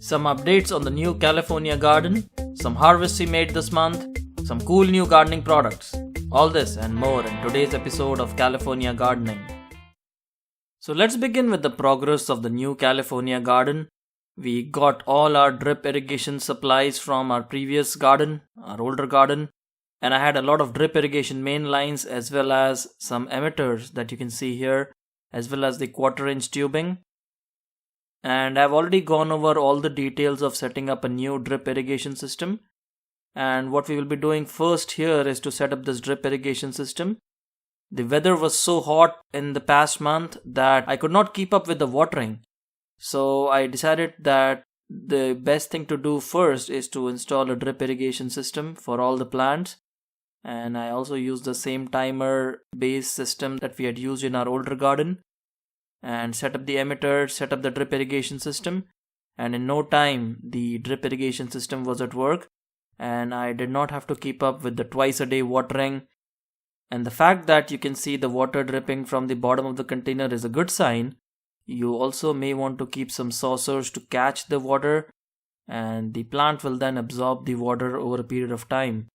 some updates on the new California garden, some harvests we made this month, some cool new gardening products. All this and more in today's episode of California Gardening. So let's begin with the progress of the new California garden. We got all our drip irrigation supplies from our previous garden, our older garden, and I had a lot of drip irrigation main lines as well as some emitters that you can see here, as well as the 1/4-inch tubing. And I've already gone over all the details of setting up a new drip irrigation system. And what we will be doing first here is to set up this drip irrigation system. The weather was so hot in the past month that I could not keep up with the watering. So I decided that the best thing to do first is to install a drip irrigation system for all the plants. And I also used the same timer based system that we had used in our older garden. And set up the emitter, set up the drip irrigation system. And in no time, the drip irrigation system was at work. And I did not have to keep up with the twice a day watering. And the fact that you can see the water dripping from the bottom of the container is a good sign. You also may want to keep some saucers to catch the water, and the plant will then absorb the water over a period of time.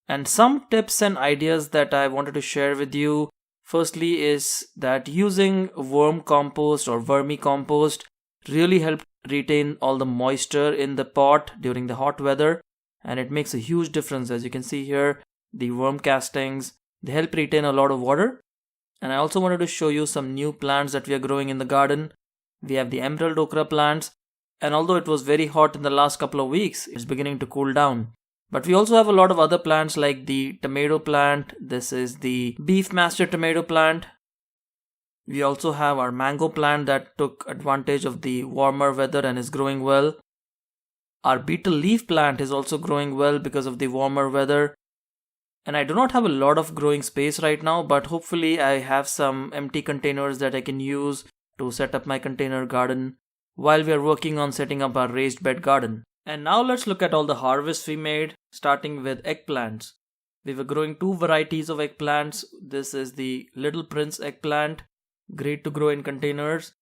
And some tips and ideas that I wanted to share with you, firstly, is that using worm compost or vermicompost really helped retain all the moisture in the pot during the hot weather, and it makes a huge difference. As you can see here, the worm castings, they help retain a lot of water. And I also wanted to show you some new plants that we are growing in the garden. We have the emerald okra plants, and although it was very hot in the last couple of weeks, it's beginning to cool down. But we also have a lot of other plants like the tomato plant. This is the beef master tomato plant. We also have our mango plant that took advantage of the warmer weather and is growing well. Our beetle leaf plant is also growing well because of the warmer weather. And I do not have a lot of growing space right now, but hopefully I have some empty containers that I can use to set up my container garden while we are working on setting up our raised bed garden. And now let's look at all the harvests we made, starting with eggplants. We were growing 2 varieties of eggplants. This is the Little Prince eggplant, great to grow in containers.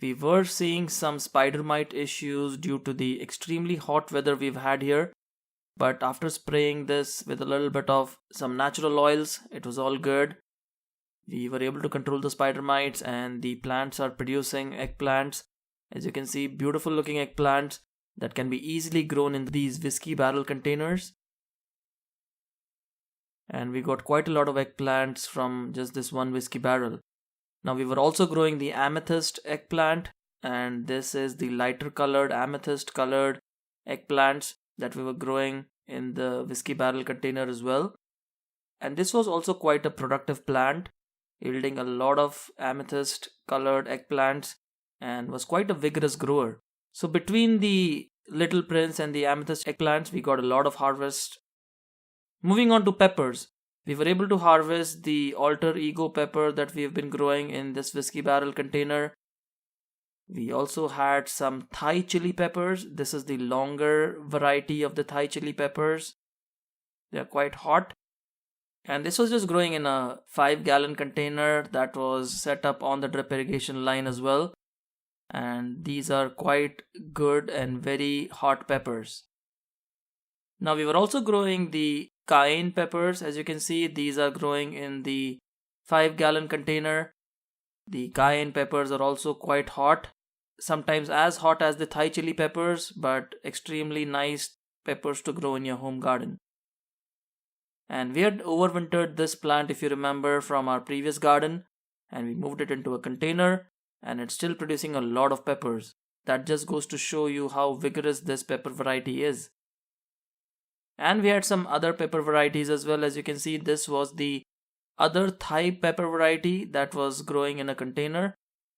We were seeing some spider mite issues due to the extremely hot weather we've had here. But after spraying this with a little bit of some natural oils, it was all good. We were able to control the spider mites, and the plants are producing eggplants. As you can see, beautiful looking eggplants that can be easily grown in these whiskey barrel containers. And we got quite a lot of eggplants from just this one whiskey barrel. Now we were also growing the amethyst eggplant, and this is the lighter colored amethyst colored eggplants that we were growing in the whiskey barrel container as well. And this was also quite a productive plant, yielding a lot of amethyst colored eggplants and was quite a vigorous grower. So between the Little Prince and the amethyst eggplants, we got a lot of harvest. Moving on to peppers, we were able to harvest the alter ego pepper that we have been growing in this whiskey barrel container. We also had some Thai chili peppers. This is the longer variety of the Thai chili peppers. They are quite hot. And this was just growing in a 5-gallon container that was set up on the drip irrigation line as well. And these are quite good and very hot peppers. Now we were also growing the cayenne peppers. As you can see, these are growing in the 5-gallon container. The cayenne peppers are also quite hot. Sometimes as hot as the Thai chili peppers, but extremely nice peppers to grow in your home garden. And we had overwintered this plant, if you remember, from our previous garden, and we moved it into a container, and it's still producing a lot of peppers. That just goes to show you how vigorous this pepper variety is. And we had some other pepper varieties as well. As you can see, this was the other Thai pepper variety that was growing in a container,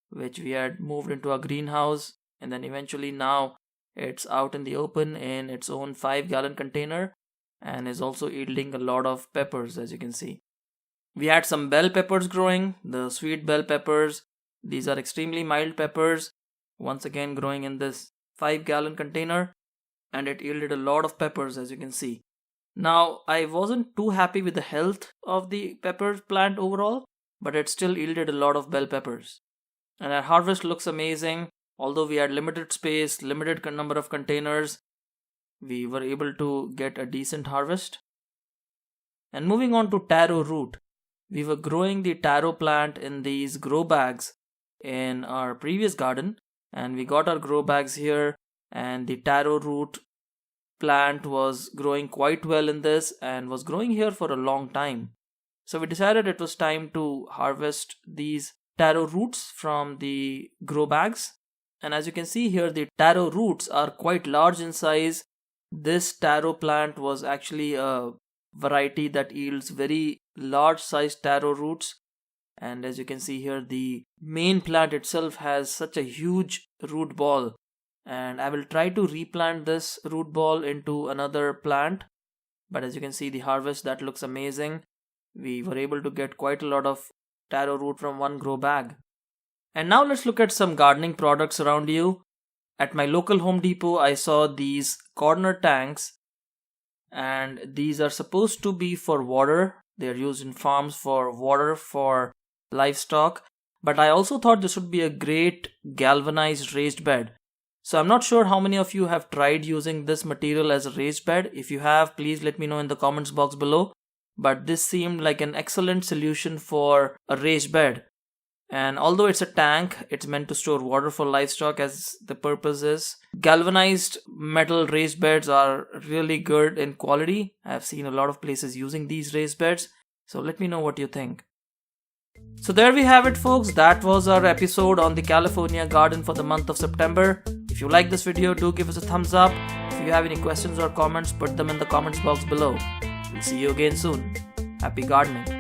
which we had moved into a greenhouse, and then eventually now it's out in the open in its own 5-gallon container and is also yielding a lot of peppers, as you can see. We had some bell peppers growing, the sweet bell peppers. These are extremely mild peppers, once again growing in this 5-gallon container, and it yielded a lot of peppers, as you can see. Now, I wasn't too happy with the health of the pepper plant overall, but it still yielded a lot of bell peppers. And our harvest looks amazing. Although we had limited space, limited number of containers, we were able to get a decent harvest. And moving on to taro root, we were growing the taro plant in these grow bags in our previous garden, and we got our grow bags here, and the taro root plant was growing quite well in this and was growing here for a long time. So we decided it was time to harvest these taro roots from the grow bags. And as you can see here, the taro roots are quite large in size. This taro plant was actually a variety that yields very large sized taro roots. And as you can see here, the main plant itself has such a huge root ball. And I will try to replant this root ball into another plant. But as you can see, the harvest, that looks amazing. We were able to get quite a lot of taro root from one grow bag. And now let's look at some gardening products around you. At my local Home Depot, I saw these corner tanks. And these are supposed to be for water. They are used in farms for water for livestock. But I also thought this would be a great galvanized raised bed. So I'm not sure how many of you have tried using this material as a raised bed. If you have, please let me know in the comments box below. But this seemed like an excellent solution for a raised bed. And although it's a tank, it's meant to store water for livestock as the purpose is. Galvanized metal raised beds are really good in quality. I've seen a lot of places using these raised beds. So let me know what you think. So there we have it, folks. That was our episode on the California garden for the month of September. If you like this video, do give us a thumbs up. If you have any questions or comments, put them in the comments box below. We'll see you again soon. Happy gardening.